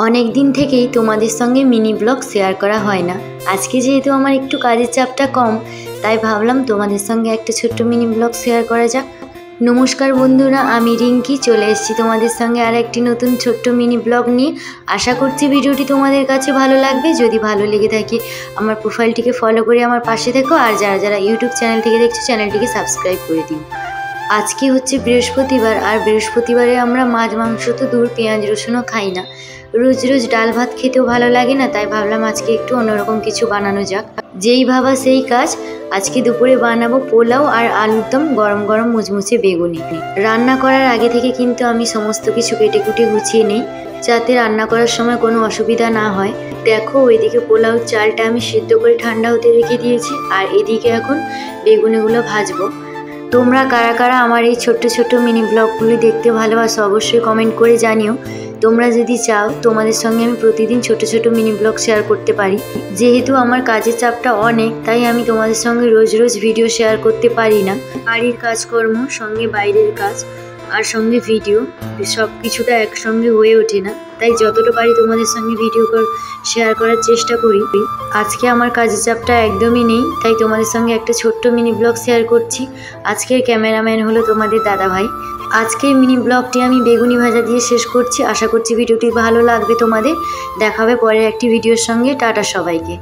অনেক দিন থেকেই তোমাদের সঙ্গে মিনি ব্লগ শেয়ার করা হয় না। আজকে যেহেতু আমার একটু কাজের চাপটা কম, তাই ভাবলাম তোমাদের সঙ্গে একটা ছোট্ট মিনি ব্লগ শেয়ার করা যাক। নমস্কার বন্ধুরা, আমি রিঙ্কি চলে এসেছি তোমাদের সঙ্গে আর একটি নতুন ছোট্ট মিনি ব্লগ নিয়ে। আশা করছি ভিডিওটি তোমাদের কাছে ভালো লাগবে। যদি ভালো লেগে থাকে আমার প্রোফাইলটিকে ফলো করে আমার পাশে থেকো, আর যারা যারা ইউটিউব চ্যানেল থেকে দেখছো চ্যানেলটিকে সাবস্ক্রাইব করে দিও। আজকে হচ্ছে বৃহস্পতিবার, আর বৃহস্পতিবারে আমরা মাছ মাংস তো দূর, পেঁয়াজ রসুনও খাই না। রোজ রোজ ডাল ভাত খেতেও ভালো লাগে না, তাই ভাবলাম আজকে একটু অন্যরকম কিছু বানানো যাক। যেই ভাবা সেই কাজ। আজকে দুপুরে বানাবো পোলাও আর আলুর দম, গরম গরম মুচমুচে বেগুনি। রান্না করার আগে থেকে কিন্তু আমি সমস্ত কিছু কেটে কুটে গুছিয়ে নিই, যাতে রান্না করার সময় কোনো অসুবিধা না হয়। দেখো, ওইদিকে পোলাও চালটা আমি সিদ্ধ করে ঠান্ডা হতে রেখে দিয়েছি, আর এদিকে এখন বেগুনিগুলো ভাজবো। তোমরা কারা কারা আমার এই ছোট্ট ছোট্ট মিনি ব্লগগুলি দেখতে ভালোবাসো অবশ্যই কমেন্ট করে জানিও। তোমরা যদি চাও তোমাদের সঙ্গে আমি প্রতিদিন ছোট ছোট মিনি ব্লগ শেয়ার করতে পারি। যেহেতু আমার কাজের চাপটা অনেক, তাই আমি তোমাদের সঙ্গে রোজ রোজ ভিডিও শেয়ার করতে পারি না। বাড়ির কাজকর্ম, সঙ্গে বাইরের কাজ, আর সঙ্গে ভিডিও, সব কিছুটা একসঙ্গে হয়ে ওঠে না। তাই যতটা পারি তোমাদের সঙ্গে ভিডিও শেয়ার করার চেষ্টা করি। আজকে আমার কাজের চাপটা একদমই নেই, তাই তোমাদের সঙ্গে একটা ছোট্ট মিনি ব্লগ শেয়ার করছি। আজকের ক্যামেরাম্যান হলো তোমাদের দাদাভাই। আজকের মিনি ব্লগটি আমি বেগুনি ভাজা দিয়ে শেষ করছি। আশা করছি ভিডিওটি ভালো লাগবে তোমাদের। দেখা হবে পরের একটি ভিডিওর সঙ্গে। টাটা সবাইকে।